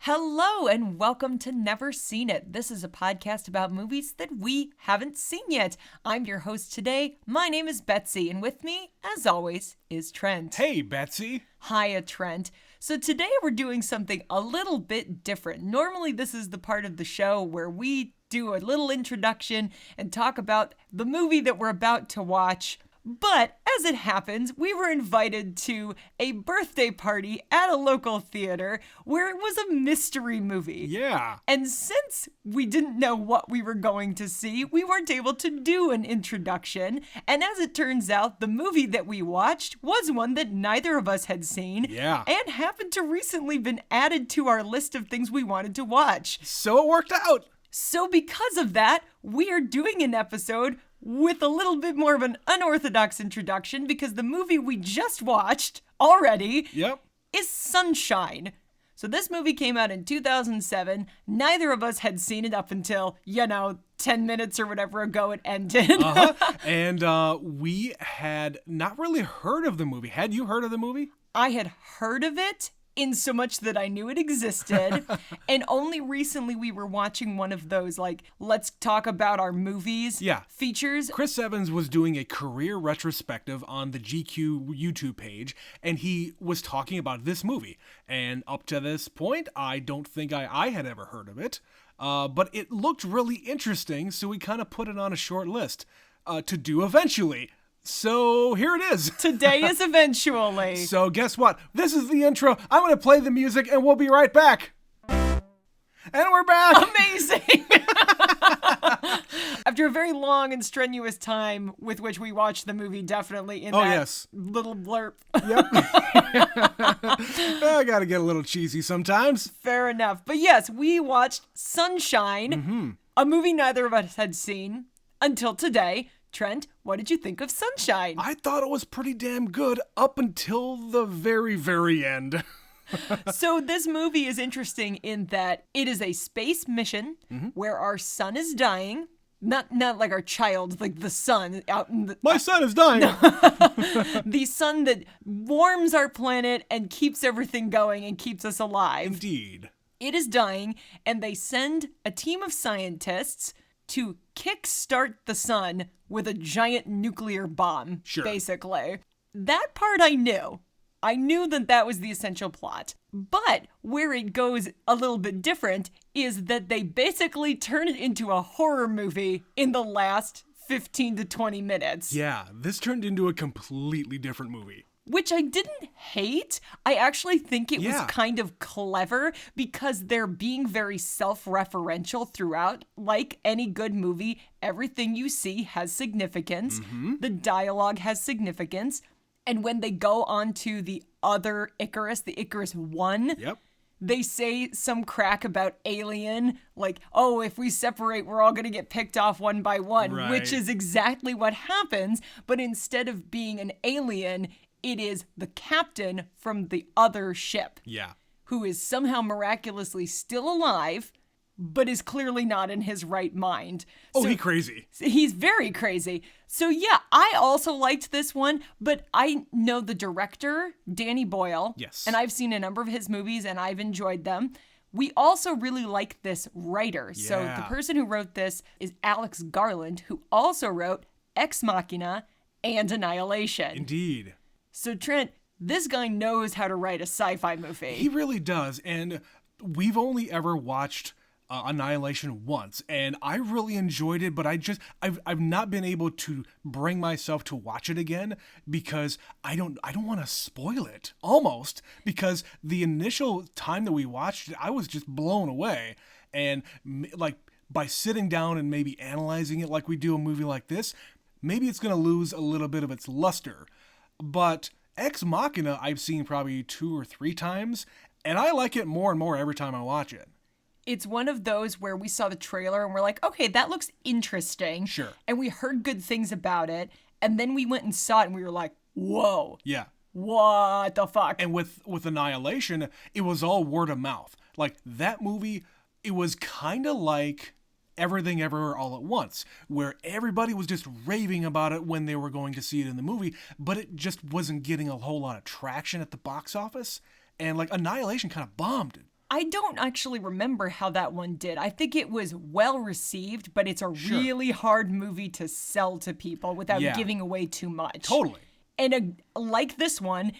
Hello and welcome to Never Seen It. This is a podcast about movies that we haven't seen yet. I'm your host today. My name is Betsy, and with me, as always, is Trent. Hey, Betsy. Hiya, Trent. So today we're doing something a little bit different. Normally this is the part of the show where we do a little introduction and talk about the movie that we're about to watch. But as it happens, we were invited to a birthday party at a local theater where it was a mystery movie. Yeah. And since we didn't know what we were going to see, we weren't able to do an introduction. And as it turns out, the movie that we watched was one that neither of us had seen. Yeah. And happened to recently been added to our list of things we wanted to watch. So it worked out. So because of that, we are doing an episode with a little bit more of an unorthodox introduction because the movie we just watched already is Sunshine. So this movie came out in 2007. Neither of us had seen it up until, 10 minutes or whatever ago it ended. And we had not really heard of the movie. Had you heard of the movie? I had heard of it in so much that I knew it existed. And only recently we were watching one of those, let's talk about our movies features. Chris Evans was doing a career retrospective on the GQ YouTube page, and he was talking about this movie. And up to this point, I don't think I had ever heard of it. But it looked really interesting, so we kind of put it on a short list to do eventually. So here it is. Today is eventually. So guess what? This is the intro. I'm going to play the music and we'll be right back. And we're back. Amazing. After a very long and strenuous time with which we watched the movie, definitely in little blurb. Yep. I got to get a little cheesy sometimes. Fair enough. But yes, we watched Sunshine, a movie neither of us had seen until today. Trent, what did you think of Sunshine? I thought it was pretty damn good up until the very, very end. So this movie is interesting in that it is a space mission where our sun is dying. Not like our child, like the sun out in the... My son is dying! The sun that warms our planet and keeps everything going and keeps us alive. Indeed. It is dying, and they send a team of scientists to kickstart the sun with a giant nuclear bomb, basically. That part I knew. I knew that was the essential plot. But where it goes a little bit different is that they basically turn it into a horror movie in the last 15 to 20 minutes. Yeah, this turned into a completely different movie. Which I didn't hate. I actually think it was kind of clever because they're being very self-referential throughout. Like any good movie, everything you see has significance. The dialogue has significance. And when they go on to the other Icarus, the Icarus 1, they say some crack about alien, like, oh, if we separate, we're all going to get picked off one by one, which is exactly what happens. But instead of being an alien, it is the captain from the other ship. Who is somehow miraculously still alive, but is clearly not in his right mind. Oh, he's crazy. He's very crazy. So yeah, I also liked this one, but I know the director, Danny Boyle. Yes. And I've seen a number of his movies and I've enjoyed them. We also really like this writer. Yeah. So the person who wrote this is Alex Garland, who also wrote Ex Machina and Annihilation. Indeed. So Trent, this guy knows how to write a sci-fi movie. He really does, and we've only ever watched Annihilation once, and I really enjoyed it, but I've not been able to bring myself to watch it again because I don't want to spoil it, almost, because the initial time that we watched it, I was just blown away, and by sitting down and maybe analyzing it like we do a movie like this, maybe it's going to lose a little bit of its luster. But Ex Machina I've seen probably 2 or 3 times, and I like it more and more every time I watch it. It's one of those where we saw the trailer and we're like, okay, that looks interesting. Sure. And we heard good things about it, and then we went and saw it and we were like, whoa. Yeah. What the fuck? And with Annihilation, it was all word of mouth. Like, that movie, it was kind of like Everything Everywhere All at Once, where everybody was just raving about it when they were going to see it in the movie, but it just wasn't getting a whole lot of traction at the box office. And like Annihilation kind of bombed I don't actually remember how that one did. I think it was well received, but it's a really hard movie to sell to people without giving away too much. Totally. And like this one,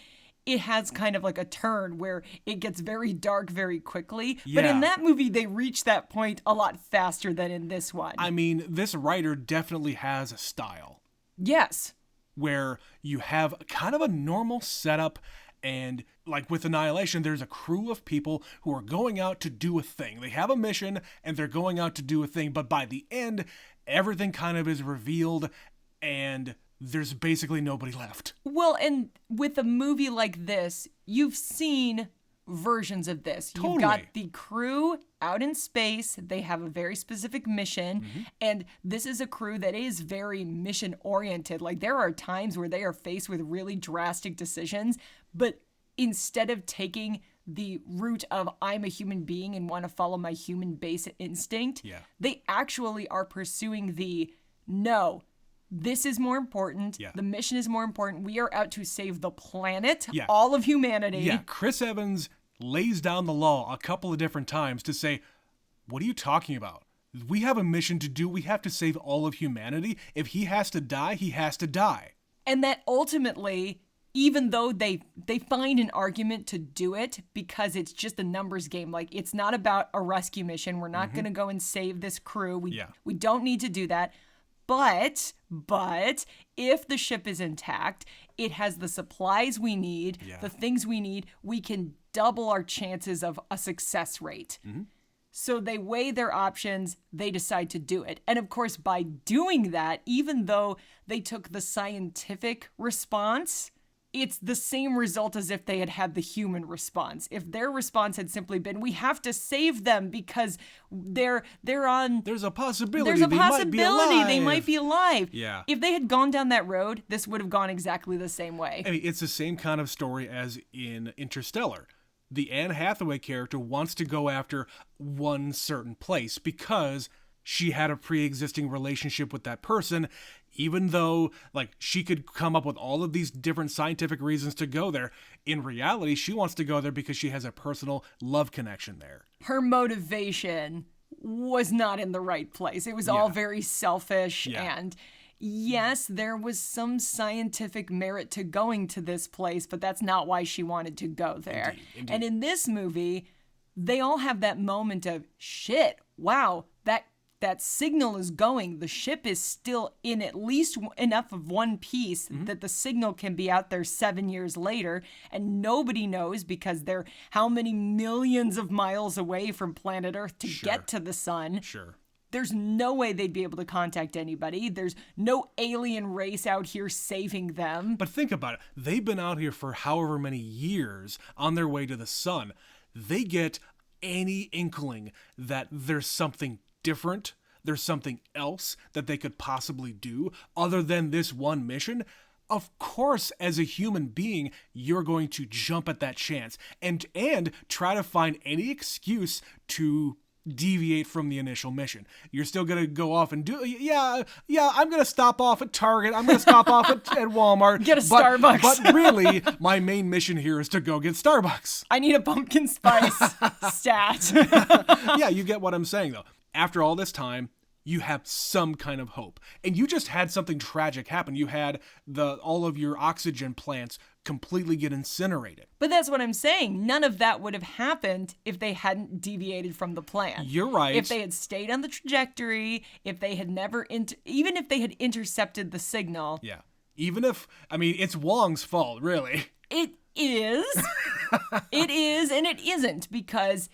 it has kind of like a turn where it gets very dark very quickly. Yeah. But in that movie, they reach that point a lot faster than in this one. I mean, this writer definitely has a style. Yes. Where you have kind of a normal setup, and like with Annihilation, there's a crew of people who are going out to do a thing. They have a mission and they're going out to do a thing, but by the end, everything kind of is revealed and there's basically nobody left. Well, and with a movie like this, you've seen versions of this. Totally. You've got the crew out in space. They have a very specific mission. And this is a crew that is very mission oriented. Like there are times where they are faced with really drastic decisions, but instead of taking the route of I'm a human being and want to follow my human base instinct, they actually are pursuing the no, this is more important. The mission is more important. We are out to save the planet, all of humanity. Yeah, Chris Evans lays down the law a couple of different times to say, what are you talking about? We have a mission to do. We have to save all of humanity. If he has to die, he has to die. And that ultimately, even though they find an argument to do it because it's just a numbers game, like it's not about a rescue mission. We're not going to go and save this crew. We don't need to do that. But if the ship is intact, it has the supplies we need, the things we need, we can double our chances of a success rate. So they weigh their options, they decide to do it. And of course, by doing that, even though they took the scientific response, it's the same result as if they had had the human response. If their response had simply been, we have to save them because they're on... There's a possibility they might be alive. Yeah. If they had gone down that road, this would have gone exactly the same way. I mean, it's the same kind of story as in Interstellar. The Anne Hathaway character wants to go after one certain place because she had a pre-existing relationship with that person, even though like she could come up with all of these different scientific reasons to go there. In reality, she wants to go there because she has a personal love connection there. Her motivation was not in the right place. It was all very selfish. And yes, there was some scientific merit to going to this place, but that's not why she wanted to go there. Indeed. And in this movie, they all have that moment of, shit, wow, that signal is going. The ship is still in at least enough of one piece that the signal can be out there 7 years later, and nobody knows because they're how many millions of miles away from planet Earth to get to the sun. There's no way they'd be able to contact anybody. There's no alien race out here saving them. But think about it. They've been out here for however many years on their way to the sun. They get any inkling that there's something different, there's something else that they could possibly do other than this one mission, of course, as a human being, you're going to jump at that chance and try to find any excuse to deviate from the initial mission. You're still going to go off and do, I'm going to stop off at Target. I'm going to stop off at Walmart. Get a Starbucks. But really, my main mission here is to go get Starbucks. I need a pumpkin spice stat. Yeah, you get what I'm saying, though. After all this time, you have some kind of hope. And you just had something tragic happen. You had all of your oxygen plants completely get incinerated. But that's what I'm saying. None of that would have happened if they hadn't deviated from the plan. You're right. If they had stayed on the trajectory, if they had never, even if they had intercepted the signal. Yeah. Even if, it's Wong's fault, really. It is. It is and it isn't because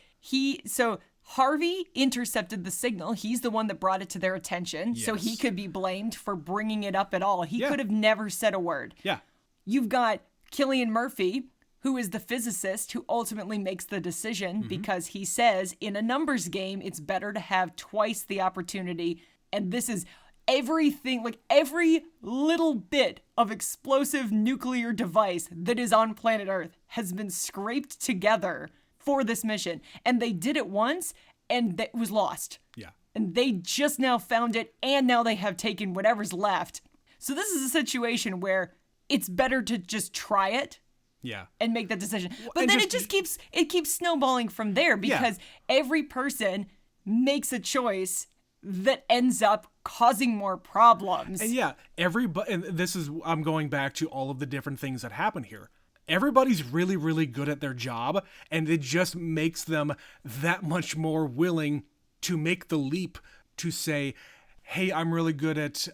Harvey intercepted the signal. He's the one that brought it to their attention. Yes. So he could be blamed for bringing it up at all. He could have never said a word. Yeah. You've got Cillian Murphy, who is the physicist who ultimately makes the decision because he says in a numbers game, it's better to have twice the opportunity. And this is everything, like every little bit of explosive nuclear device that is on planet Earth has been scraped together for this mission. And they did it once and it was lost. Yeah. And they just now found it and now they have taken whatever's left. So this is a situation where it's better to just try it Yeah. And make that decision. But then it keeps snowballing from there because every person makes a choice that ends up causing more problems. And and this is, I'm going back to all of the different things that happen here. Everybody's really, really good at their job, and it just makes them that much more willing to make the leap to say, hey, I'm really good at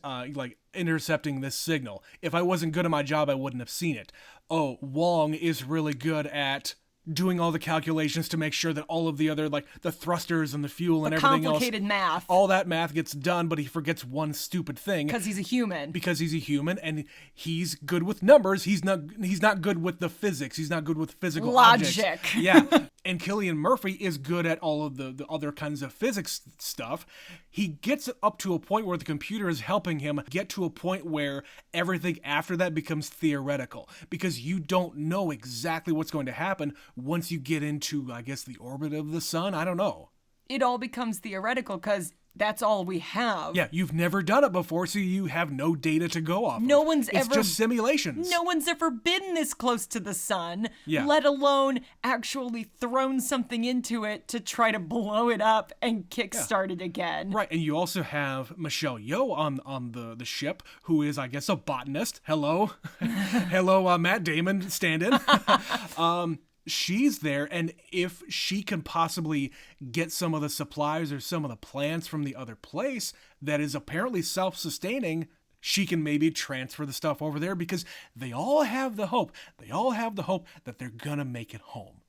intercepting this signal. If I wasn't good at my job, I wouldn't have seen it. Oh, Wong is really good at doing all the calculations to make sure that all of the other, the thrusters and the fuel and everything else. Complicated math. All that math gets done, but he forgets one stupid thing. Because he's a human. And he's good with numbers. He's not good with the physics. He's not good with physical logic. Objects. Yeah. And Cillian Murphy is good at all of the other kinds of physics stuff. He gets up to a point where the computer is helping him get to a point where everything after that becomes theoretical, because you don't know exactly what's going to happen once you get into, I guess, the orbit of the sun. I don't know. It all becomes theoretical because that's all we have. Yeah, you've never done it before, so you have no data to go off of. It's just simulations. No one's ever been this close to the sun, yeah. let alone actually thrown something into it to try to blow it up and kickstart it again. Right, and you also have Michelle Yeoh on the ship, who is, I guess, a botanist. Hello. Hello, Matt Damon stand-in. She's there, and if she can possibly get some of the supplies or some of the plants from the other place that is apparently self-sustaining, she can maybe transfer the stuff over there, because they all have the hope. They all have the hope that they're gonna make it home.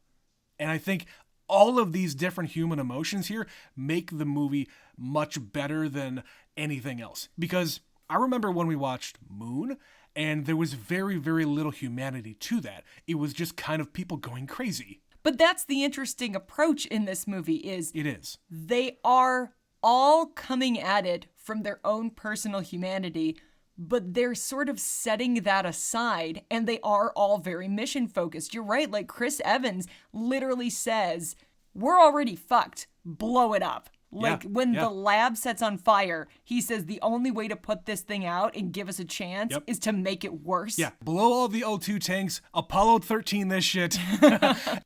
And I think all of these different human emotions here make the movie much better than anything else. Because I remember when we watched Moon, and there was very, very little humanity to that. It was just kind of people going crazy. But that's the interesting approach in this movie is... It is. They are all coming at it from their own personal humanity, but they're sort of setting that aside, and they are all very mission-focused. You're right, like Chris Evans literally says, we're already fucked, blow it up. When the lab sets on fire, he says the only way to put this thing out and give us a chance is to make it worse. Yeah, blow all the O2 tanks, Apollo 13 this shit,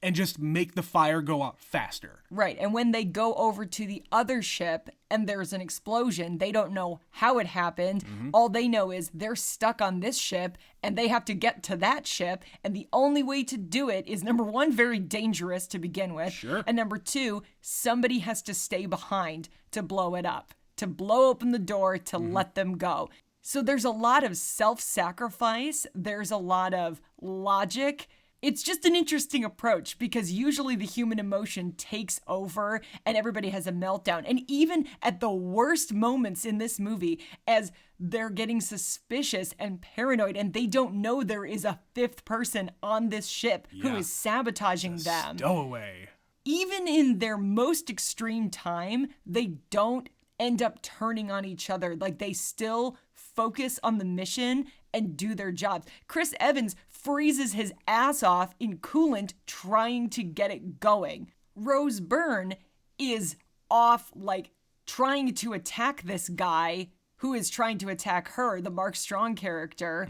and just make the fire go out faster. Right, and when they go over to the other ship and there's an explosion, they don't know how it happened. Mm-hmm. All they know is they're stuck on this ship and they have to get to that ship, and the only way to do it is, number one, very dangerous to begin with, sure. And number two, somebody has to stay behind to blow it up, to blow open the door, to let them go. So there's a lot of self-sacrifice, there's a lot of logic. It's just an interesting approach, because usually the human emotion takes over and everybody has a meltdown. And even at the worst moments in this movie, as they're getting suspicious and paranoid and they don't know there is a fifth person on this ship who is sabotaging them. Stowaway. Even in their most extreme time, they don't end up turning on each other. Like, they still focus on the mission and do their jobs. Chris Evans freezes his ass off in coolant trying to get it going. Rose Byrne is off, trying to attack this guy who is trying to attack her, the Mark Strong character,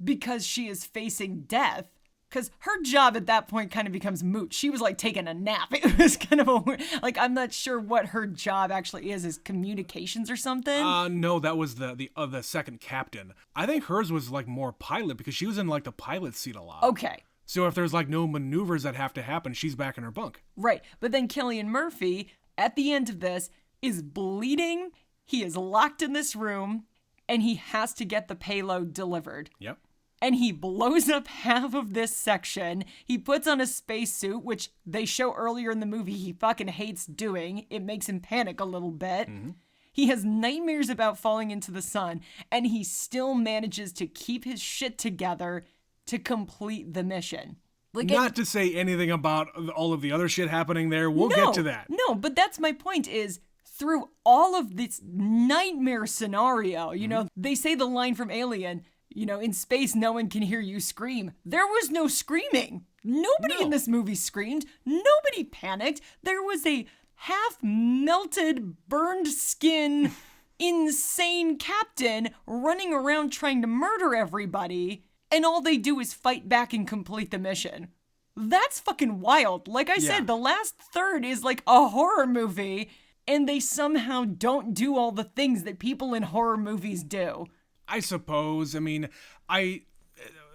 because she is facing death. Because her job at that point kind of becomes moot. She was taking a nap. It was kind of a weird, I'm not sure what her job actually is communications or something. No, that was the second captain. I think hers was more pilot, because she was in the pilot seat a lot. Okay. So if there's no maneuvers that have to happen, she's back in her bunk. Right. But then Cillian Murphy, at the end of this, is bleeding. He is locked in this room, and he has to get the payload delivered. Yep. And he blows up half of this section. He puts on a spacesuit, which they show earlier in the movie he fucking hates doing. It makes him panic a little bit. Mm-hmm. He has nightmares about falling into the sun, and he still manages to keep his shit together to complete the mission. Not to say anything about all of the other shit happening there. We'll get to that. No, but that's my point is, through all of this nightmare scenario, they say the line from Alien, in space, no one can hear you scream. There was no screaming. Nobody in this movie screamed. Nobody panicked. There was a half-melted, burned skin, insane captain running around trying to murder everybody. and all they do is fight back and complete the mission. That's fucking wild. Like I said, the last third is like a horror movie, and they somehow don't do all the things that people in horror movies do. I suppose. I mean,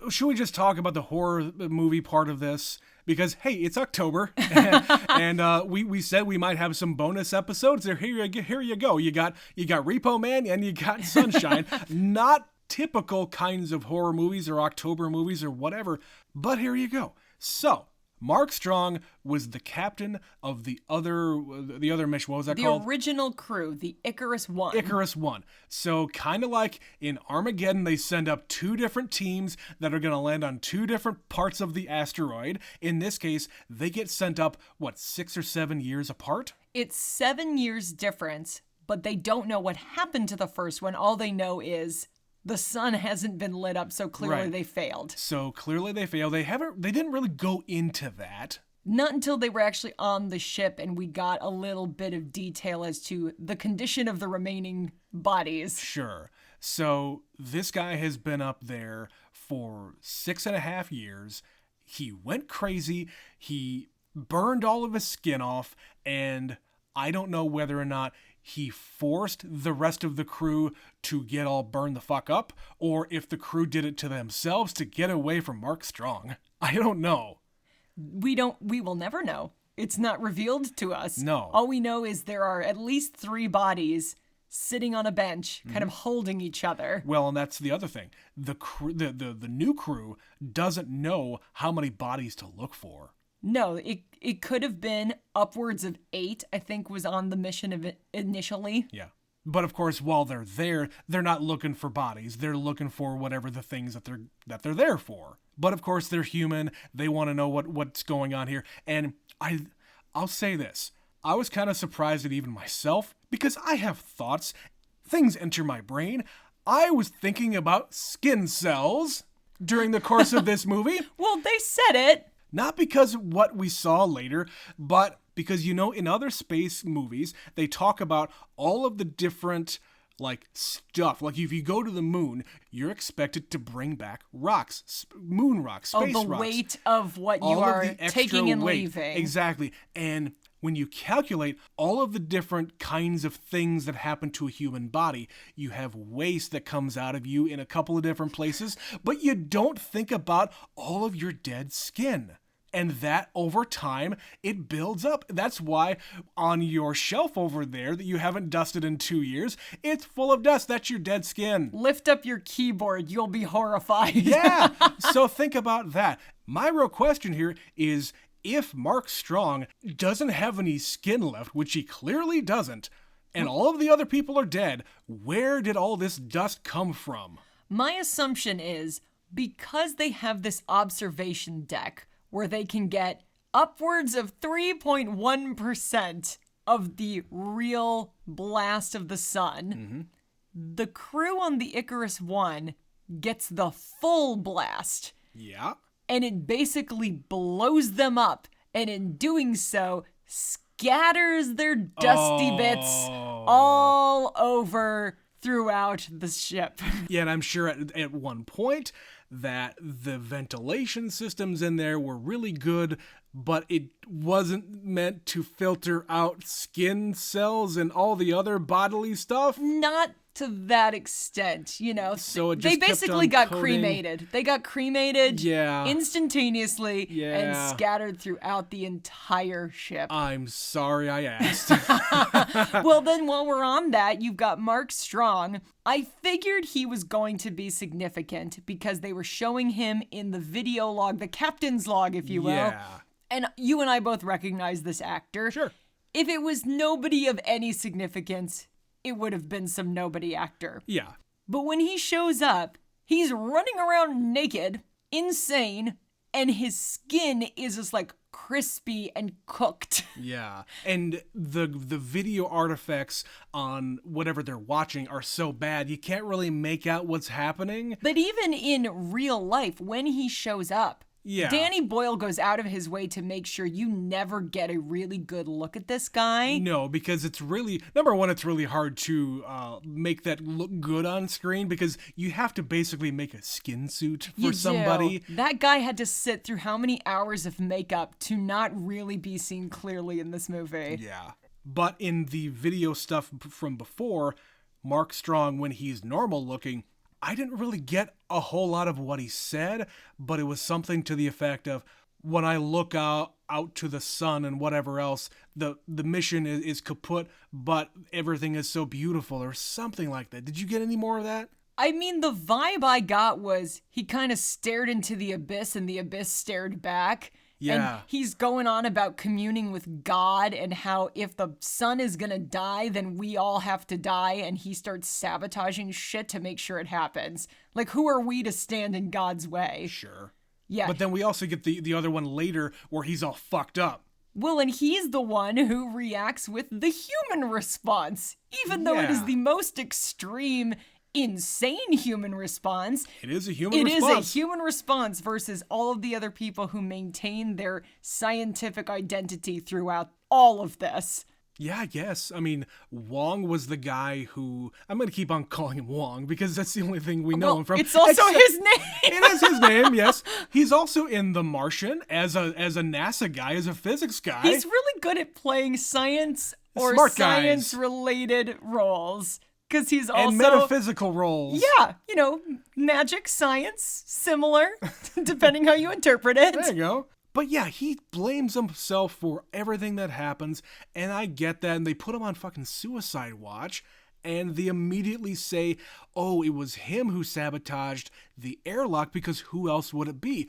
should we just talk about the horror movie part of this? Because, hey, it's October, and we said we might have some bonus episodes. Here you go. You got Repo Man and you got Sunshine. Not typical kinds of horror movies or October movies or whatever, but here you go. So, Mark Strong was the captain of the other mission. What was that called? The original crew, the Icarus One. Icarus One. So kind of like in Armageddon, they send up two different teams that are going to land on two different parts of the asteroid. In this case, they get sent up, 6 or 7 years apart? It's 7 years difference, but they don't know what happened to the first one. All they know is the sun hasn't been lit up, so clearly they failed. So clearly they failed. They didn't really go into that. Not until they were actually on the ship and we got a little bit of detail as to the condition of the remaining bodies. Sure. So this guy has been up there for 6.5 years. He went crazy. He burned all of his skin off, and I don't know whether or not he forced the rest of the crew to get all burned the fuck up, or if the crew did it to themselves to get away from Mark Strong. I don't know. We will never know. It's not revealed to us. No. All we know is there are at least 3 bodies sitting on a bench, kind of holding each other. Well, and that's the other thing. The new crew doesn't know how many bodies to look for. No, it could have been upwards of 8, I think, was on the mission initially. Yeah. But of course, while they're there, they're not looking for bodies. They're looking for whatever the things that they're there for. But of course, they're human. They want to know what's going on here. And I'll say this. I was kind of surprised at even myself, because I have thoughts. Things enter my brain. I was thinking about skin cells during the course of this movie. Well, they said it. Not because of what we saw later, but because, in other space movies, they talk about all of the different, stuff. Like, if you go to the moon, you're expected to bring back rocks, moon rocks, space rocks. Oh, the weight of what you are taking and leaving. Exactly. And when you calculate all of the different kinds of things that happen to a human body, you have waste that comes out of you in a couple of different places, but you don't think about all of your dead skin. And that, over time, it builds up. That's why on your shelf over there that you haven't dusted in 2 years, it's full of dust. That's your dead skin. Lift up your keyboard. You'll be horrified. Yeah. So think about that. My real question here is, if Mark Strong doesn't have any skin left, which he clearly doesn't, and all of the other people are dead, where did all this dust come from? My assumption is because they have this observation deck where they can get upwards of 3.1% of the real blast of the sun, the crew on the Icarus One gets the full blast. Yeah. And it basically blows them up, and in doing so, scatters their dusty bits all over throughout the ship. Yeah, and I'm sure at one point that the ventilation systems in there were really good, but it wasn't meant to filter out skin cells and all the other bodily stuff. Not to that extent, So it just they basically got coating. Cremated. They got cremated instantaneously Yeah. and scattered throughout the entire ship. I'm sorry I asked. Well, then while we're on that, you've got Mark Strong. I figured he was going to be significant because they were showing him in the video log, the captain's log, if you will. Yeah. And you and I both recognize this actor. Sure. If it was nobody of any significance, it would have been some nobody actor. Yeah. But when he shows up, he's running around naked, insane, and his skin is just crispy and cooked. Yeah. And the video artifacts on whatever they're watching are so bad, you can't really make out what's happening. But even in real life, when he shows up, Yeah. Danny Boyle goes out of his way to make sure you never get a really good look at this guy. No, because it's really, number one, it's really hard to make that look good on screen because you have to basically make a skin suit for somebody. That guy had to sit through how many hours of makeup to not really be seen clearly in this movie? Yeah. But in the video stuff from before, Mark Strong, when he's normal looking, I didn't really get a whole lot of what he said, but it was something to the effect of, when I look out to the sun and whatever else, the mission is kaput, but everything is so beautiful, or something like that. Did you get any more of that? I mean, the vibe I got was he kind of stared into the abyss and the abyss stared back. Yeah. And he's going on about communing with God and how if the sun is gonna die, then we all have to die, and he starts sabotaging shit to make sure it happens. Like, who are we to stand in God's way? Sure. Yeah. But then we also get the other one later where he's all fucked up. Well, and he's the one who reacts with the human response, even though it is the most extreme, insane human response. It is a human response. It is a human response versus all of the other people who maintain their scientific identity throughout all of this. Yeah, I guess. I mean, Wong was the guy who... I'm going to keep on calling him Wong because that's the only thing we know him from. It's also his name! It is his name, yes. He's also in The Martian as a NASA guy, as a physics guy. He's really good at playing science or science-related roles. Because he's also... And metaphysical roles. Yeah, magic, science, similar, depending how you interpret it. There you go. But yeah, he blames himself for everything that happens, and I get that, and they put him on fucking suicide watch, and they immediately say, oh, it was him who sabotaged the airlock, because who else would it be?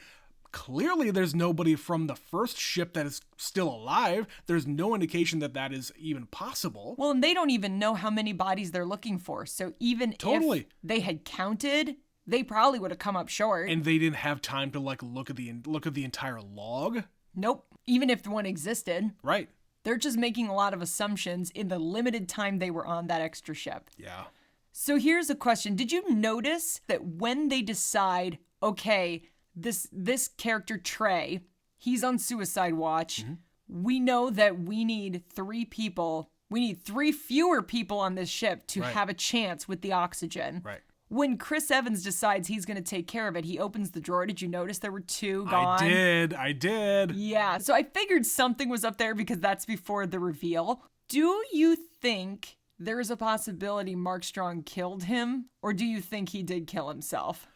Clearly, there's nobody from the first ship that is still alive. There's no indication that that is even possible. Well, and they don't even know how many bodies they're looking for, so even if they had counted... they probably would have come up short. And they didn't have time to look at the entire log? Nope. Even if one existed. Right. They're just making a lot of assumptions in the limited time they were on that extra ship. Yeah. So here's a question. Did you notice that when they decide, okay, this character Trey, he's on suicide watch, we know that we need 3 people. We need 3 fewer people on this ship to have a chance with the oxygen. Right. When Chris Evans decides he's going to take care of it, he opens the drawer. Did you notice there were 2 gone? I did. Yeah, so I figured something was up there because that's before the reveal. Do you think there is a possibility Mark Strong killed him? Or do you think he did kill himself?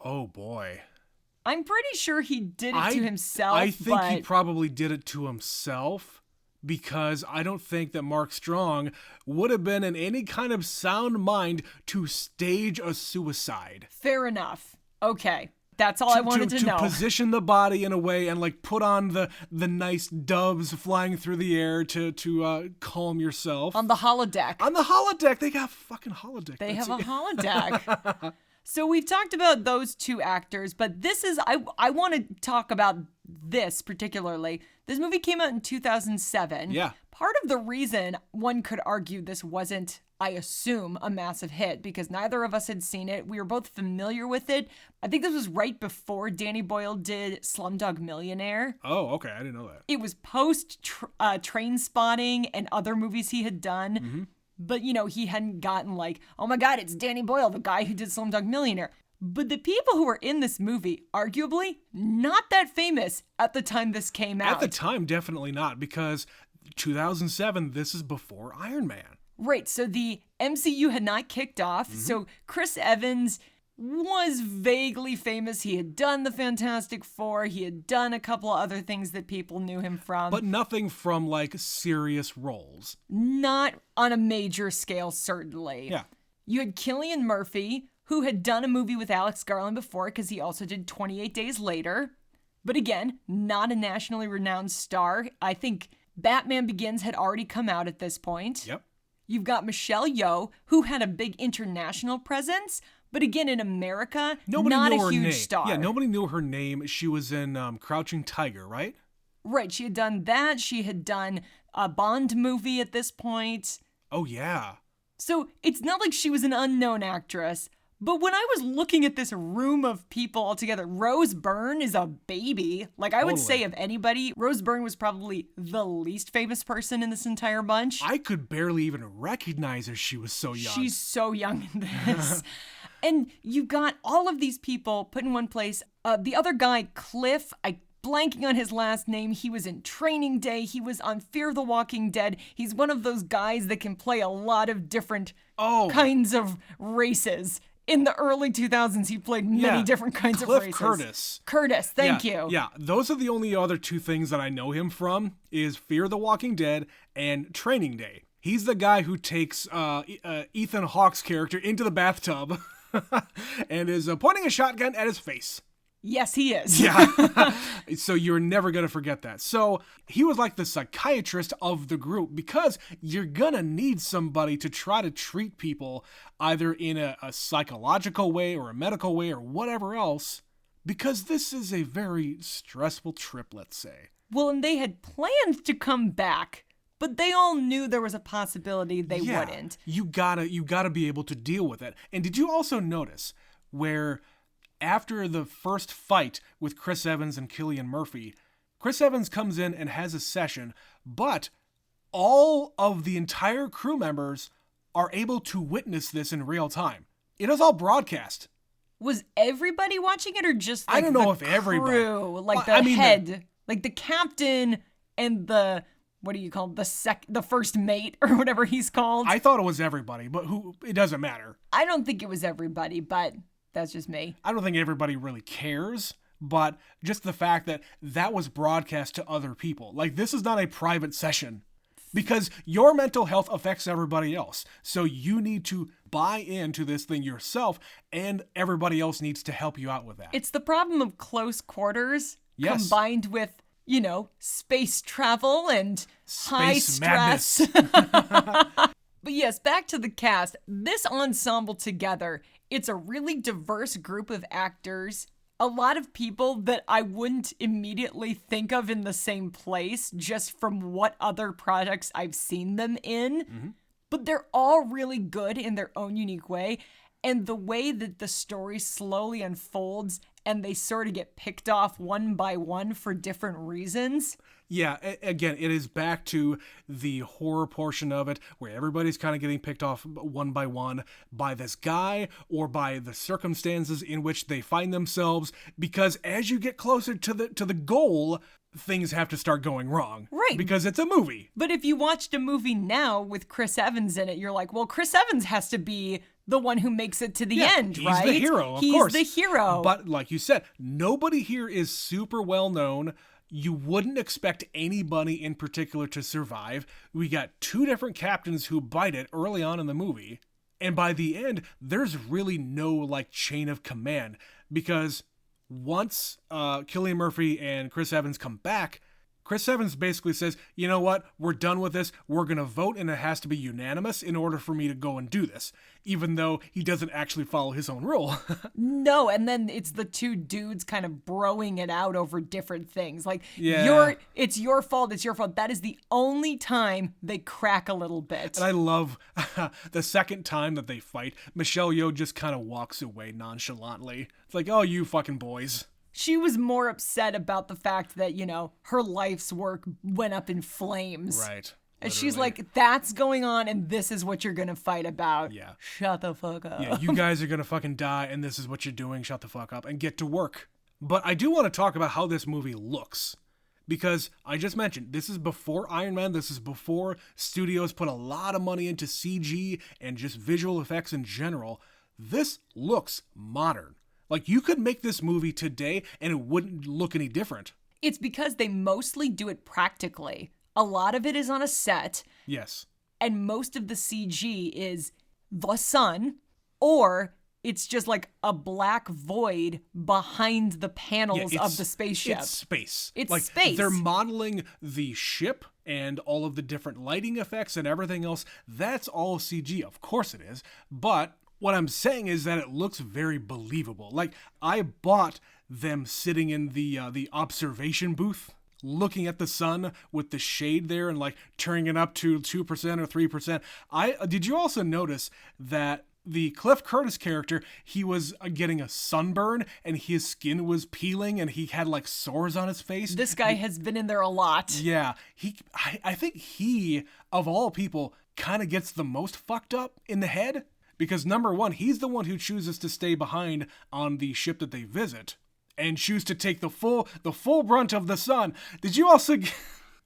Oh, boy. I'm pretty sure he did it to himself. I think he probably did it to himself. Because I don't think that Mark Strong would have been in any kind of sound mind to stage a suicide. Fair enough. Okay. That's all I wanted to know. To position the body in a way and put on the nice doves flying through the air to calm yourself. On the holodeck. On the holodeck. They got fucking holodeck. They have a holodeck. So we've talked about those 2 actors, but this is, I want to talk about this particularly. This movie came out in 2007. Yeah. Part of the reason one could argue this wasn't, I assume, a massive hit, because neither of us had seen it. We were both familiar with it. I think this was right before Danny Boyle did Slumdog Millionaire. Oh, okay. I didn't know that. It was post Trainspotting and other movies he had done. Mm-hmm. But, he hadn't gotten oh my God, it's Danny Boyle, the guy who did Slumdog Millionaire. But the people who were in this movie, arguably, not that famous at the time this came out. At the time, definitely not, because 2007, this is before Iron Man. Right, so the MCU had not kicked off, so Chris Evans was vaguely famous. He had done the Fantastic Four. He had done a couple of other things that people knew him from. But nothing from, serious roles. Not on a major scale, certainly. Yeah. You had Cillian Murphy, who had done a movie with Alex Garland before because he also did 28 Days Later. But again, not a nationally renowned star. I think Batman Begins had already come out at this point. Yep. You've got Michelle Yeoh, who had a big international presence, but again, in America, not a huge star. Yeah, nobody knew her name. She was in Crouching Tiger, right? Right, she had done that. She had done a Bond movie at this point. Oh, yeah. So it's not like she was an unknown actress, But when I was looking at this room of people all together, Rose Byrne is a baby. Like, I would say of anybody, Rose Byrne was probably the least famous person in this entire bunch. I could barely even recognize her. She was so young. She's so young in this. And you got all of these people put in one place. The other guy, Cliff, blanking on his last name. He was in Training Day. He was on Fear the Walking Dead. He's one of those guys that can play a lot of different kinds of races. In the early 2000s, he played many different kinds of races. Curtis. Curtis, thank you. Yeah, those are the only other two things that I know him from is Fear the Walking Dead and Training Day. He's the guy who takes Ethan Hawke's character into the bathtub and is pointing a shotgun at his face. Yes, he is. Yeah. So you're never going to forget that. So he was like the psychiatrist of the group because you're going to need somebody to try to treat people either in a psychological way or a medical way or whatever else, because this is a very stressful trip, let's say. Well, and they had planned to come back, but they all knew there was a possibility they wouldn't. You gotta be able to deal with it. And did you also notice where after the first fight with Chris Evans and Cillian Murphy, Chris Evans comes in and has a session, but all of the entire crew members are able to witness this in real time. It is all broadcast. Was everybody watching it or just like I don't know the if everybody. crew, like the head, like the captain and the, what do you call it? The first mate or whatever he's called? I thought it was everybody, but it doesn't matter. I don't think it was everybody, but that's just me. I don't think everybody really cares, but just the fact that was broadcast to other people. Like, this is not a private session because your mental health affects everybody else. So you need to buy into this thing yourself, and everybody else needs to help you out with that. It's the problem of close quarters combined with, space travel and high stress. But yes, back to the cast. This ensemble together, it's a really diverse group of actors. A lot of people that I wouldn't immediately think of in the same place just from what other projects I've seen them in. Mm-hmm. But they're all really good in their own unique way. And the way that the story slowly unfolds and they sort of get picked off one by one for different reasons. Yeah, again, it is back to the horror portion of it where everybody's kind of getting picked off one by one by this guy or by the circumstances in which they find themselves, because as you get closer to the goal, things have to start going wrong. Right. Because it's a movie. But if you watched a movie now with Chris Evans in it, you're like, well, Chris Evans has to be the one who makes it to the end, right? He's the hero, of course. He's the hero. But like you said, nobody here is super well known. You wouldn't expect anybody in particular to survive. We got two different captains who bite it early on in the movie. And by the end, there's really no chain of command, because once Cillian Murphy and Chris Evans come back, Chris Evans basically says, you know what, we're done with this, we're going to vote, and it has to be unanimous in order for me to go and do this, even though he doesn't actually follow his own rule. No, and then it's the two dudes kind of broing it out over different things. It's your fault, it's your fault. That is the only time they crack a little bit. And I love the second time that they fight, Michelle Yeoh just kind of walks away nonchalantly. It's like, oh, you fucking boys. She was more upset about the fact that, her life's work went up in flames. Right. And she's like, that's going on and this is what you're going to fight about. Yeah. Shut the fuck up. Yeah, you guys are going to fucking die and this is what you're doing. Shut the fuck up and get to work. But I do want to talk about how this movie looks. Because I just mentioned, this is before Iron Man. This is before studios put a lot of money into CG and just visual effects in general. This looks modern. Like, you could make this movie today and it wouldn't look any different. It's because they mostly do it practically. A lot of it is on a set. Yes. And most of the CG is the sun, or it's just like a black void behind the panels of the spaceship. It's space. It's space. They're modeling the ship and all of the different lighting effects and everything else. That's all CG. Of course it is. But what I'm saying is that it looks very believable. Like, I bought them sitting in the observation booth, looking at the sun with the shade there and turning it up to 2% or 3%. Did you also notice that the Cliff Curtis character, he was getting a sunburn and his skin was peeling and he had like sores on his face. This guy has been in there a lot. Yeah, I think he, of all people, kind of gets the most fucked up in the head because number one, he's the one who chooses to stay behind on the ship that they visit and choose to take the full brunt of the sun. Did you also...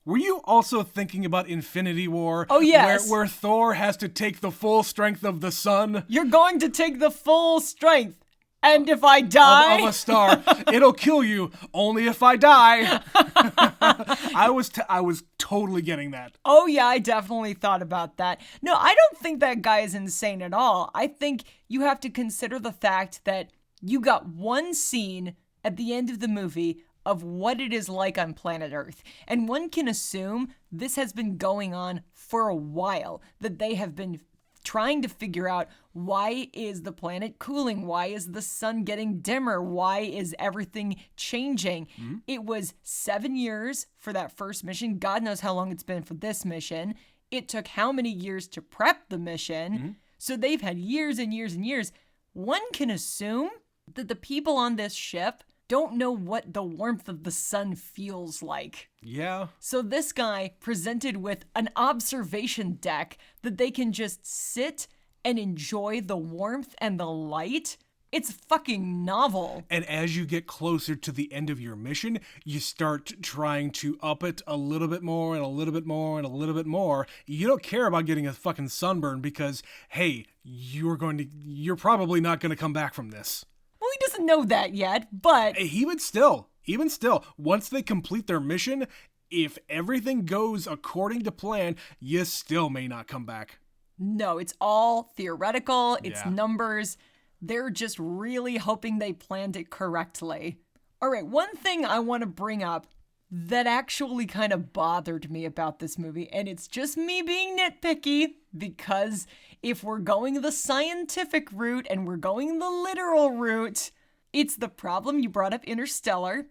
Were you also thinking about Infinity War? Oh, yes. Where Thor has to take the full strength of the sun? You're going to take the full strength. And if I die... Of a star. It'll kill you. Only if I die. I was totally getting that. Oh, yeah, I definitely thought about that. No, I don't think that guy is insane at all. I think you have to consider the fact that you got one scene at the end of the movie of what it is like on planet Earth. And one can assume this has been going on for a while, that they have been trying to figure out why is the planet cooling? Why is the sun getting dimmer? Why is everything changing? Mm-hmm. It was 7 years for that first mission. God knows how long it's been for this mission. It took how many years to prep the mission? Mm-hmm. So they've had years and years and years. One can assume that the people on this ship don't know what the warmth of the sun feels like. Yeah. So this guy presented with an observation deck that they can just sit and enjoy the warmth and the light. It's fucking novel. And as you get closer to the end of your mission, you start trying to up it a little bit more and a little bit more and a little bit more. You don't care about getting a fucking sunburn because, hey, you're probably not going to come back from this. Well, he doesn't know that yet, but... Even still, once they complete their mission, if everything goes according to plan, you still may not come back. No, it's all theoretical. It's numbers. They're just really hoping they planned it correctly. All right, one thing I want to bring up that actually kind of bothered me about this movie, and it's just me being nitpicky, because if we're going the scientific route and we're going the literal route, it's the problem you brought up, Interstellar,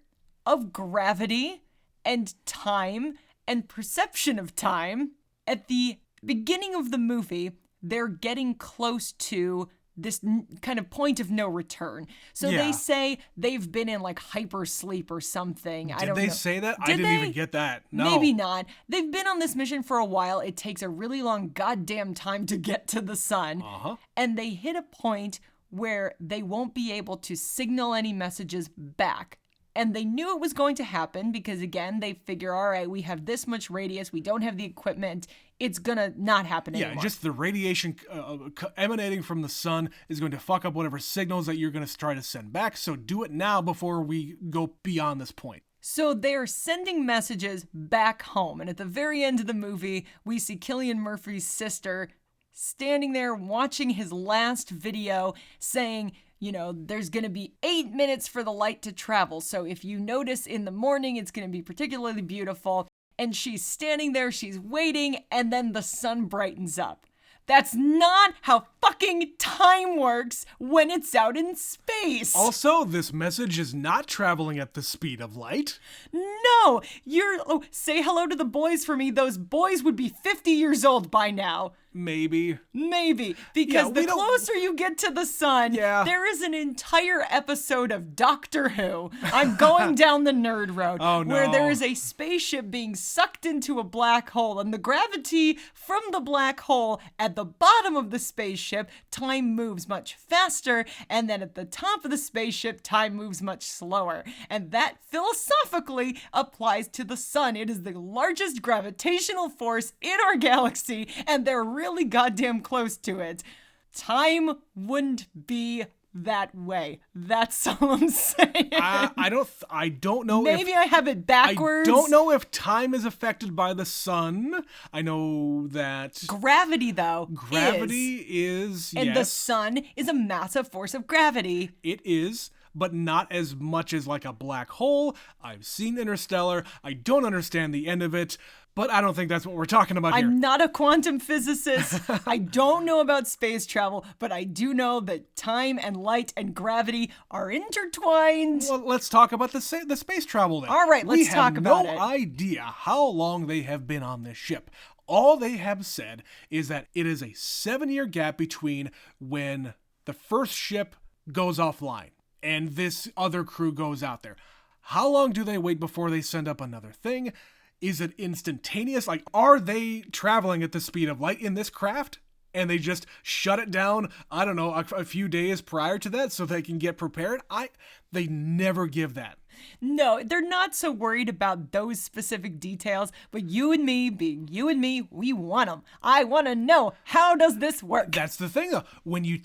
of gravity and time and perception of time. At the beginning of the movie, they're getting close to this kind of point of no return. So they say they've been in like hypersleep or something. I don't know. Did they say that? I didn't even get that. No. Maybe not. They've been on this mission for a while. It takes a really long goddamn time to get to the sun. Uh-huh. And they hit a point where they won't be able to signal any messages back. And they knew it was going to happen because, again, they figure, all right, we have this much radius. We don't have the equipment. It's going to not happen anymore. Yeah, just the radiation emanating from the sun is going to fuck up whatever signals that you're going to try to send back. So do it now before we go beyond this point. So they're sending messages back home. And at the very end of the movie, we see Cillian Murphy's sister standing there watching his last video saying, you know, there's going to be 8 minutes for the light to travel. So if you notice in the morning, it's going to be particularly beautiful. And she's standing there, she's waiting, and then the sun brightens up. That's not how fucking time works when it's out in space. Also, this message is not traveling at the speed of light. No, say hello to the boys for me. Those boys would be 50 years old by now. Maybe. Because the closer you get to the sun, there is an entire episode of Doctor Who. I'm going down the nerd road. Oh, no. Where there is a spaceship being sucked into a black hole, and the gravity from the black hole at the bottom of the spaceship, time moves much faster, and then at the top of the spaceship, time moves much slower. And that philosophically applies to the sun. It is the largest gravitational force in our galaxy, and they're really goddamn close to it. Time wouldn't be that way. That's all I'm saying. I don't know. Maybe I have it backwards. I don't know if time is affected by the sun. I know that gravity, though. Is and yes. The sun is a massive force of gravity. It is. But not as much as like a black hole. I've seen Interstellar. I don't understand the end of it, but I don't think that's what we're talking about here. I'm not a quantum physicist. I don't know about space travel, but I do know that time and light and gravity are intertwined. Well, let's talk about the space travel then. All right, let's talk about it. We have no idea how long they have been on this ship. All they have said is that it is a 7-year gap between when the first ship goes offline and this other crew goes out there. How long do they wait before they send up another thing? Is it instantaneous? Like, are they traveling at the speed of light in this craft? And they just shut it down, I don't know, a few days prior to that so they can get prepared? They never give that. No, they're not so worried about those specific details, but you and me, being you and me, we want them. I want to know, how does this work? That's the thing, though. When you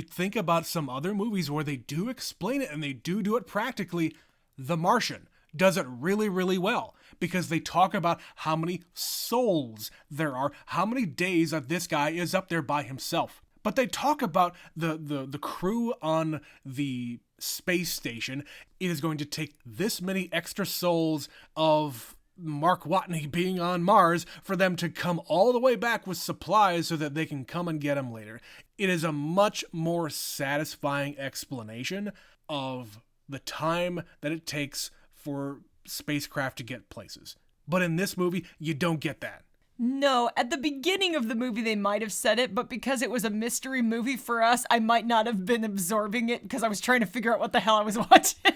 think about some other movies where they do explain it and they do it practically, The Martian does it really, really well, because they talk about how many souls there are, how many days that this guy is up there by himself. But they talk about the crew on the space station. It is going to take this many extra souls of Mark Watney being on Mars for them to come all the way back with supplies so that they can come and get them later. It is a much more satisfying explanation of the time that it takes for spacecraft to get places. But in this movie, you don't get that. No, at the beginning of the movie they might have said it, but because it was a mystery movie for us, I might not have been absorbing it because I was trying to figure out what the hell I was watching.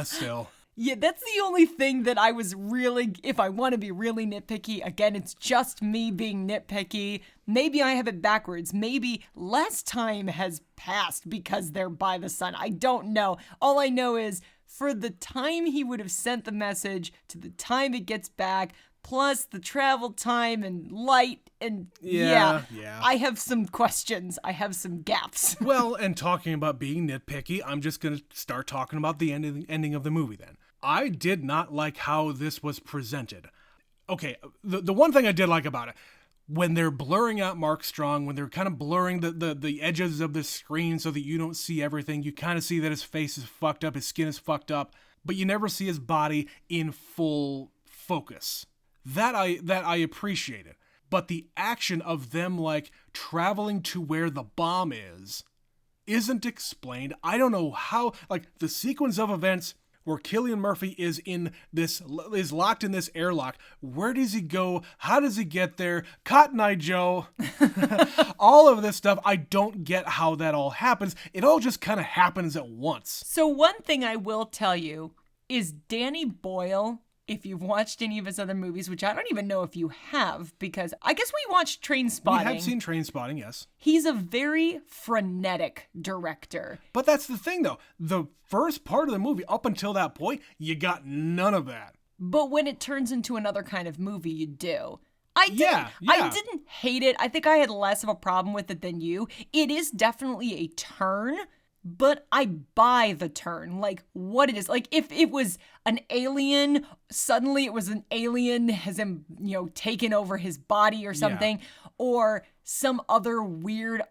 Still. Yeah, that's the only thing that I was really, if I want to be really nitpicky, again, it's just me being nitpicky. Maybe I have it backwards. Maybe less time has passed because they're by the sun. I don't know. All I know is for the time he would have sent the message to the time it gets back, plus the travel time and light and yeah. I have some questions. I have some gaps. Well, and talking about being nitpicky, I'm just going to start talking about the ending of the movie then. I did not like how this was presented. Okay, the one thing I did like about it, when they're blurring out Mark Strong, when they're kind of blurring the edges of the screen so that you don't see everything, you kind of see that his face is fucked up, his skin is fucked up, but you never see his body in full focus. That I appreciated. But the action of them like traveling to where the bomb isn't explained. I don't know how, like the sequence of events where Cillian Murphy is locked in this airlock. Where does he go? How does he get there? Cotton Eye Joe. All of this stuff, I don't get how that all happens. It all just kind of happens at once. So one thing I will tell you is Danny Boyle, if you've watched any of his other movies, which I don't even know if you have, because I guess we watched Trainspotting. We have seen Trainspotting, yes. He's a very frenetic director. But that's the thing, though. The first part of the movie, up until that point, you got none of that. But when it turns into another kind of movie, you do. I didn't hate it. I think I had less of a problem with it than you. It is definitely a turn, but I buy the turn, like what it is. Like if it was an alien, suddenly it was an alien has him, taken over his body or something, or some other weird,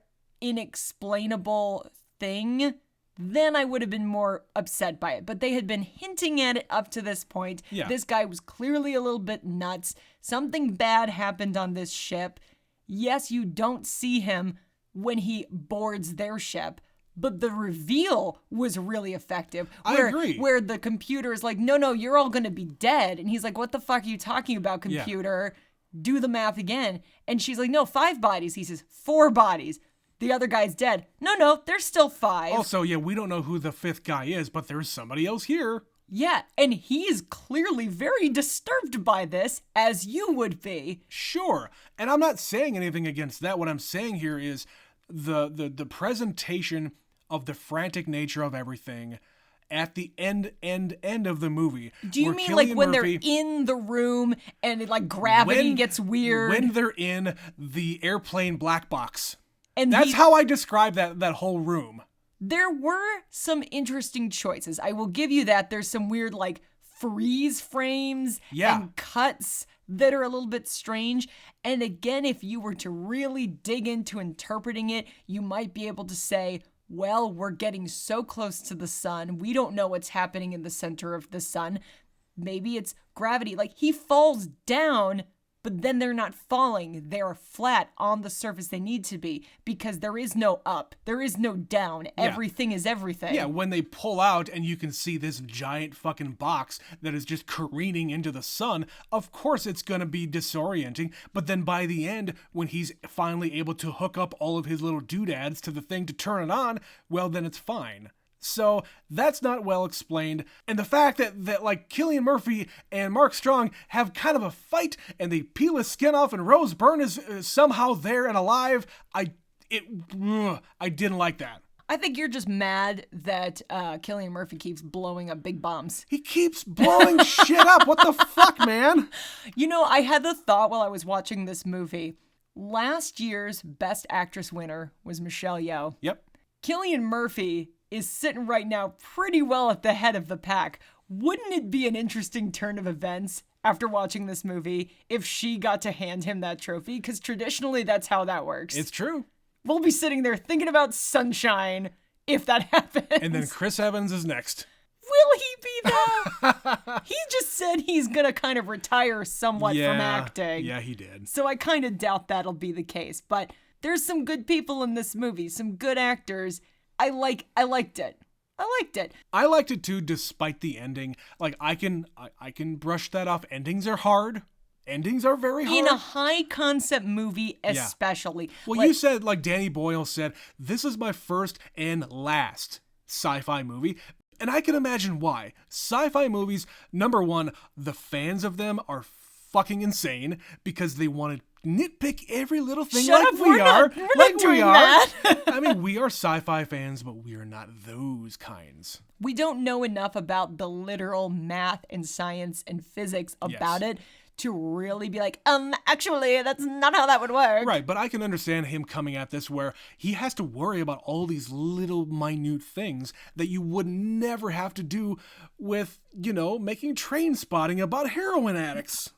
inexplainable thing, then I would have been more upset by it. But they had been hinting at it up to this point. Yeah. This guy was clearly a little bit nuts. Something bad happened on this ship. Yes, you don't see him when he boards their ship, but the reveal was really effective. I agree. Where the computer is like, no, you're all going to be dead. And he's like, what the fuck are you talking about, computer? Yeah. Do the math again. And she's like, no, 5 bodies. He says, 4 bodies. The other guy's dead. No, there's still 5. Also, we don't know who the 5th guy is, but there's somebody else here. Yeah, and he is clearly very disturbed by this, as you would be. Sure. And I'm not saying anything against that. What I'm saying here is the presentation of the frantic nature of everything at the end of the movie. Do you mean like when Murphy, they're in the room and like gravity gets weird? When they're in the airplane black box. And that's how I describe that whole room. There were some interesting choices. I will give you that. There's some weird like freeze frames and cuts that are a little bit strange. And again, if you were to really dig into interpreting it, you might be able to say, well, we're getting so close to the sun. We don't know what's happening in the center of the sun. Maybe it's gravity. Like he falls down, but then they're not falling. They're flat on the surface they need to be because there is no up. There is no down. Everything is everything. Yeah, when they pull out and you can see this giant fucking box that is just careening into the sun, of course it's going to be disorienting. But then by the end, when he's finally able to hook up all of his little doodads to the thing to turn it on, well, then it's fine. So that's not well explained. And the fact that like Cillian Murphy and Mark Strong have kind of a fight and they peel his skin off and Rose Byrne is somehow there and alive, I didn't like that. I think you're just mad that Cillian Murphy keeps blowing up big bombs. He keeps blowing shit up. What the fuck, man? You know, I had the thought while I was watching this movie. Last year's Best Actress winner was Michelle Yeoh. Yep. Cillian Murphy is sitting right now pretty well at the head of the pack. Wouldn't it be an interesting turn of events after watching this movie if she got to hand him that trophy? Because traditionally, that's how that works. It's true. We'll be sitting there thinking about Sunshine if that happens. And then Chris Evans is next. Will he be there? He just said he's going to kind of retire somewhat from acting. Yeah, he did. So I kind of doubt that'll be the case. But there's some good people in this movie, some good actors. I liked it. I liked it too, despite the ending. Like I can brush that off. Endings are hard. Endings are very hard. In a high concept movie, especially. Yeah. Well, you said, like Danny Boyle said, this is my first and last sci-fi movie. And I can imagine why. Sci-fi movies, number one, the fans of them are fucking insane because they want to nitpick every little thing. Shut like up, we are. We're not doing that. That. I mean, we are sci-fi fans, but we are not those kinds. We don't know enough about the literal math and science and physics about it to really be like, actually, that's not how that would work. Right, but I can understand him coming at this where he has to worry about all these little minute things that you would never have to do with, making Train Spotting about heroin addicts.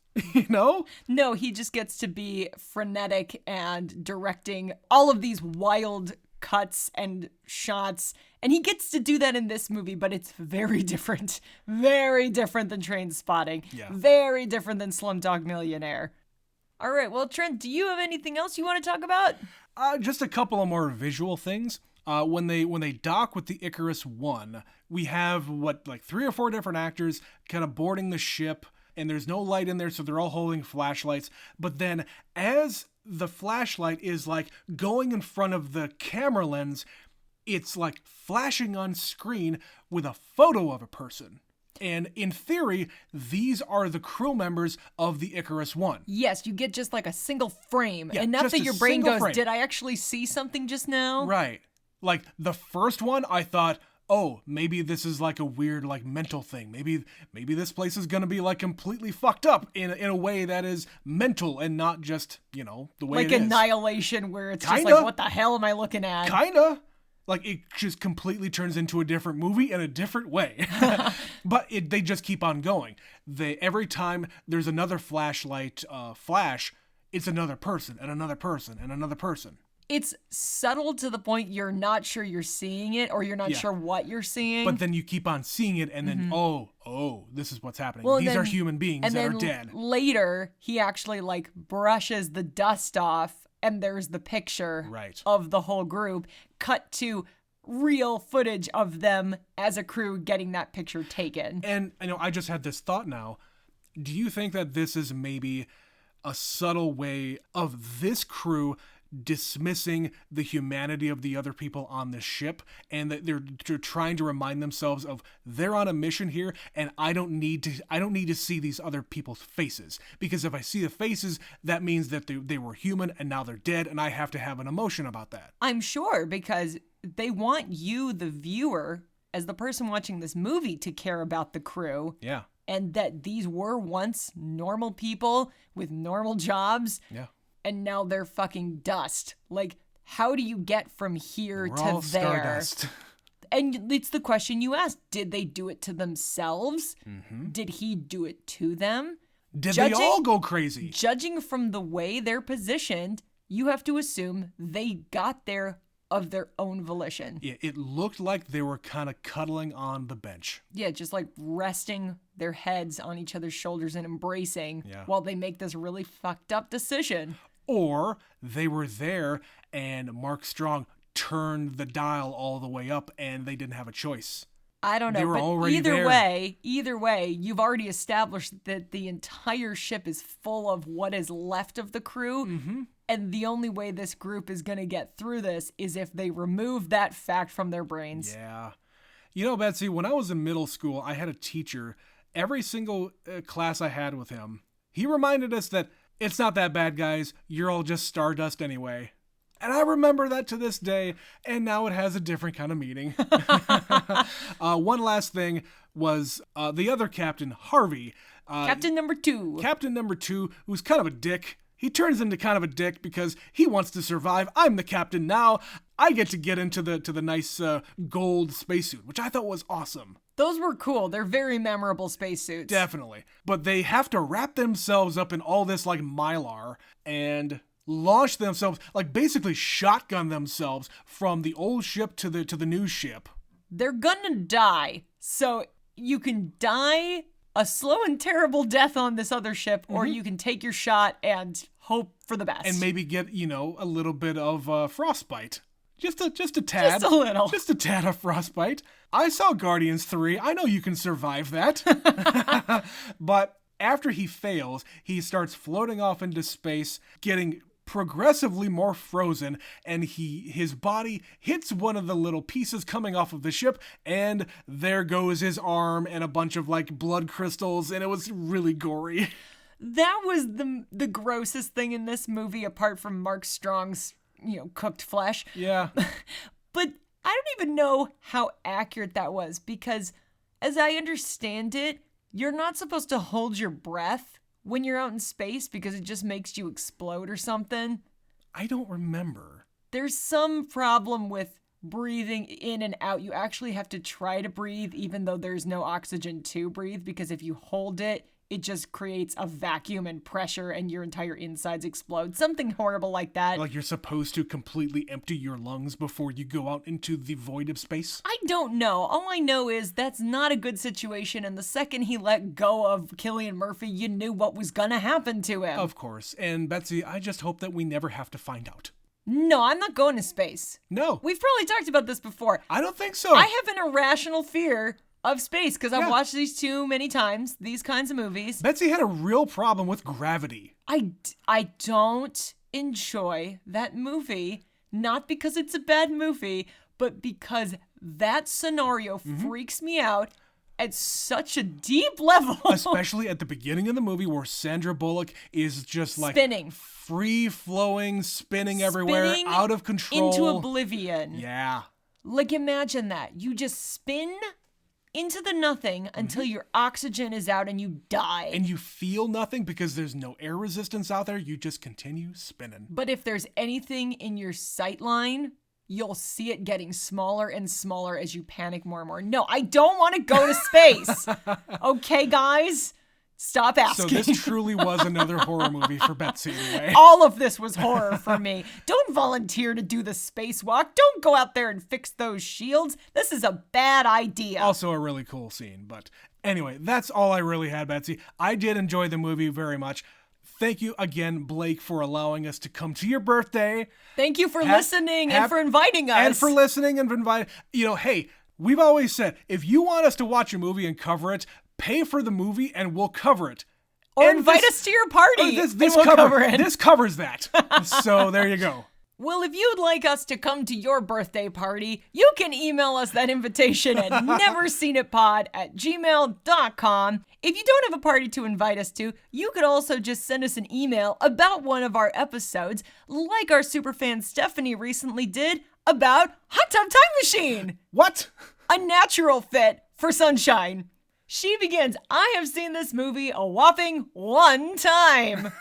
No, he just gets to be frenetic and directing all of these wild cuts and shots, and he gets to do that in this movie, but it's very different than Train Spotting, very different than Slumdog Millionaire. All right, well, Trent, do you have anything else you want to talk about? Just a couple of more visual things. When they dock with the Icarus I, we have 3 or 4 different actors kind of boarding the ship, and there's no light in there, so they're all holding flashlights. But then as the flashlight is going in front of the camera lens, it's flashing on screen with a photo of a person. And in theory, these are the crew members of the Icarus I. Yes, you get just a single frame. Enough that your brain goes, frame. Did I actually see something just now? Right. The first one, I thought, oh, maybe this is a weird mental thing. Maybe this place is going to be completely fucked up in a way that is mental and not just, the way it is. Annihilation, where it's Kinda. just what the hell am I looking at? Kinda. It just completely turns into a different movie in a different way. But they just keep on going. Every time there's another flashlight flash, it's another person and another person and another person. It's subtle to the point you're not sure you're seeing it or you're not sure what you're seeing. But then you keep on seeing it and then, oh, this is what's happening. Well, These are human beings that are dead. Later, he actually brushes the dust off and there's the picture of the whole group cut to real footage of them as a crew getting that picture taken. And I just had this thought now. Do you think that this is maybe a subtle way of this crew dismissing the humanity of the other people on this ship, and that they're trying to remind themselves of they're on a mission here, and I don't need to see these other people's faces, because if I see the faces, that means that they were human and now they're dead, and I have to have an emotion about that. I'm sure, because they want you, the viewer, as the person watching this movie, to care about the crew. Yeah. And that these were once normal people with normal jobs. Yeah. And now they're fucking dust. How do you get from here We're to all there? Stardust. And it's the question you asked. Did they do it to themselves? Mm-hmm. Did he do it to them? Did they all go crazy? Judging from the way they're positioned, you have to assume they got there of their own volition. Yeah, it looked like they were kind of cuddling on the bench. Yeah, just like resting their heads on each other's shoulders and embracing while they make this really fucked up decision. Or they were there and Mark Strong turned the dial all the way up and they didn't have a choice. I don't know, but either way, you've already established that the entire ship is full of what is left of the crew. Mm-hmm. And the only way this group is going to get through this is if they remove that fact from their brains. Yeah. You know, Betsy, when I was in middle school, I had a teacher. Every single class I had with him, he reminded us that it's not that bad, guys. You're all just stardust anyway. And I remember that to this day, and now it has a different kind of meaning. One last thing was the other captain, Harvey. Captain number 2. Captain number 2, who's kind of a dick. He turns into kind of a dick because he wants to survive. I'm the captain now. I get to get into the nice gold spacesuit, which I thought was awesome. Those were cool. They're very memorable spacesuits. Definitely. But they have to wrap themselves up in all this like mylar and launch themselves, like basically shotgun themselves from the old ship to the new ship. They're gonna die. So you can die a slow and terrible death on this other ship, or you can take your shot and hope for the best. And maybe get, a little bit of frostbite. Just a tad. Just a little. Just a tad of frostbite. I saw Guardians 3. I know you can survive that. But after he fails, he starts floating off into space, getting progressively more frozen, and his body hits one of the little pieces coming off of the ship, and there goes his arm and a bunch of like blood crystals, and it was really gory. That was the grossest thing in this movie, apart from Mark Strong's cooked flesh. Yeah. But I don't even know how accurate that was, because as I understand it, you're not supposed to hold your breath when you're out in space because it just makes you explode or something. I don't remember. There's some problem with breathing in and out. You actually have to try to breathe even though there's no oxygen to breathe, because if you hold it, it just creates a vacuum and pressure and your entire insides explode. Something horrible like that. Like you're supposed to completely empty your lungs before you go out into the void of space? I don't know. All I know is that's not a good situation, and the second he let go of Cillian Murphy, you knew what was gonna happen to him. Of course. And Betsy, I just hope that we never have to find out. No, I'm not going to space. No. We've probably talked about this before. I don't think so. I have an irrational fear of space because I've watched these too many times, these kinds of movies. Betsy had a real problem with gravity. I don't enjoy that movie, not because it's a bad movie, but because that scenario freaks me out at such a deep level. Especially at the beginning of the movie where Sandra Bullock is just like spinning. Free-flowing, spinning everywhere, out of control. Into oblivion. Yeah. Like imagine that. You just spin into the nothing until your oxygen is out and you die. And you feel nothing because there's no air resistance out there. You just continue spinning. But if there's anything in your sight line, you'll see it getting smaller and smaller as you panic more and more. No, I don't want to go to space. Okay, guys? Stop asking. So this truly was another horror movie for Betsy anyway. All of this was horror for me. Don't volunteer to do the spacewalk. Don't go out there and fix those shields. This is a bad idea. Also a really cool scene. But anyway, that's all I really had, Betsy. I did enjoy the movie very much. Thank you again, Blake, for allowing us to come to your birthday. Thank you for listening and for inviting us. And for listening and for inviting. Hey, we've always said, if you want us to watch a movie and cover it, pay for the movie and we'll cover it. Or invite us to your party. This covers that. So there you go. Well, if you'd like us to come to your birthday party, you can email us that invitation at neverseenitpod@gmail.com. If you don't have a party to invite us to, you could also just send us an email about one of our episodes, like our superfan Stephanie recently did about Hot Tub Time Machine. What? A natural fit for Sunshine. She begins, I have seen this movie a whopping 1 time.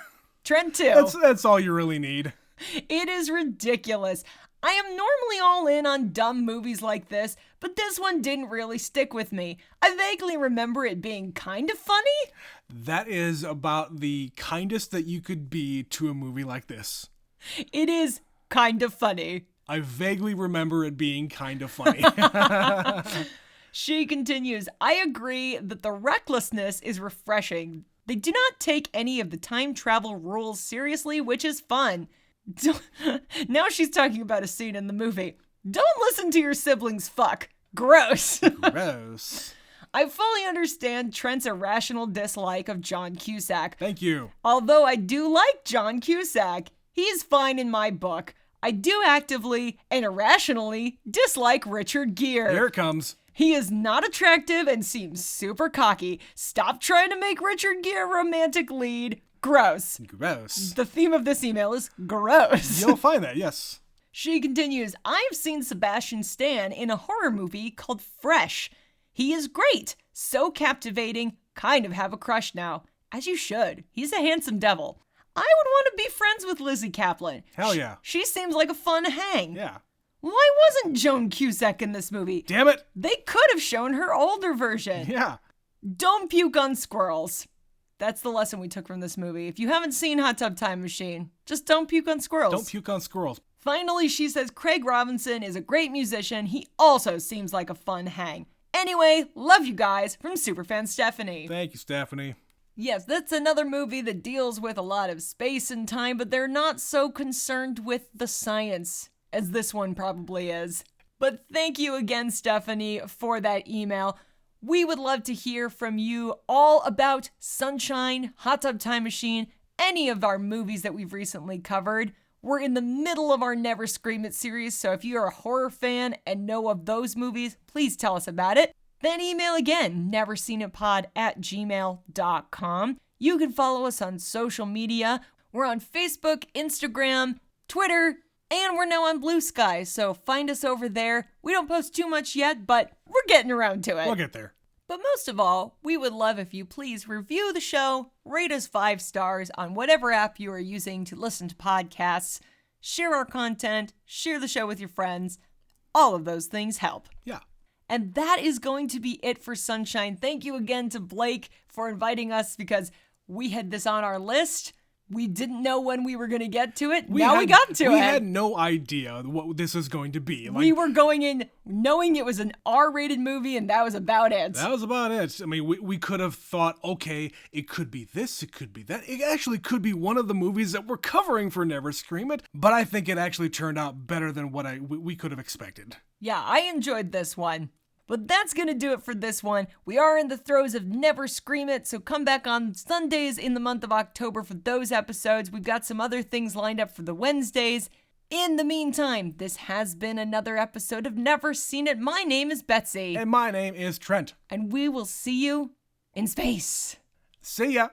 Trent 2. That's all you really need. It is ridiculous. I am normally all in on dumb movies like this, but this one didn't really stick with me. I vaguely remember it being kind of funny. That is about the kindest that you could be to a movie like this. It is kind of funny. I vaguely remember it being kind of funny. She continues, I agree that the recklessness is refreshing. They do not take any of the time travel rules seriously, which is fun. Now she's talking about a scene in the movie. Don't listen to your siblings fuck. Gross. Gross. I fully understand Trent's irrational dislike of John Cusack. Thank you. Although I do like John Cusack. He's fine in my book. I do actively and irrationally dislike Richard Gere. Here it comes. He is not attractive and seems super cocky. Stop trying to make Richard Gere a romantic lead. Gross. Gross. The theme of this email is gross. You'll find that, yes. She continues, I've seen Sebastian Stan in a horror movie called Fresh. He is great. So captivating. Kind of have a crush now. As you should. He's a handsome devil. I would want to be friends with Lizzie Kaplan. Hell yeah. She seems like a fun hang. Yeah. Why wasn't Joan Cusack in this movie? Damn it. They could have shown her older version. Yeah. Don't puke on squirrels. That's the lesson we took from this movie. If you haven't seen Hot Tub Time Machine, just don't puke on squirrels. Don't puke on squirrels. Finally, she says Craig Robinson is a great musician. He also seems like a fun hang. Anyway, love you guys, from Superfan Stephanie. Thank you, Stephanie. Yes, that's another movie that deals with a lot of space and time, but they're not so concerned with the science as this one probably is. But thank you again, Stephanie, for that email. We would love to hear from you all about Sunshine, Hot Tub Time Machine, any of our movies that we've recently covered. We're in the middle of our Never Scream It series, so if you're a horror fan and know of those movies, please tell us about it. Then email again, neverseenitpod@gmail.com. You can follow us on social media. We're on Facebook, Instagram, Twitter, and we're now on Blue Sky, so find us over there. We don't post too much yet, but we're getting around to it. We'll get there. But most of all, we would love if you please review the show, rate us 5 stars on whatever app you are using to listen to podcasts, share our content, share the show with your friends. All of those things help. Yeah. And that is going to be it for Sunshine. Thank you again to Blake for inviting us because we had this on our list. We didn't know when we were going to get to it. We got to it. We had no idea what this is going to be. We were going in knowing it was an R-rated movie, and that was about it. That was about it. I mean, we could have thought, okay, it could be this, it could be that. It actually could be one of the movies that we're covering for Never Scream It, but I think it actually turned out better than what we could have expected. Yeah, I enjoyed this one. But that's going to do it for this one. We are in the throes of Never Scream It, so come back on Sundays in the month of October for those episodes. We've got some other things lined up for the Wednesdays. In the meantime, this has been another episode of Never Seen It. My name is Betsy. And my name is Trent. And we will see you in space. See ya.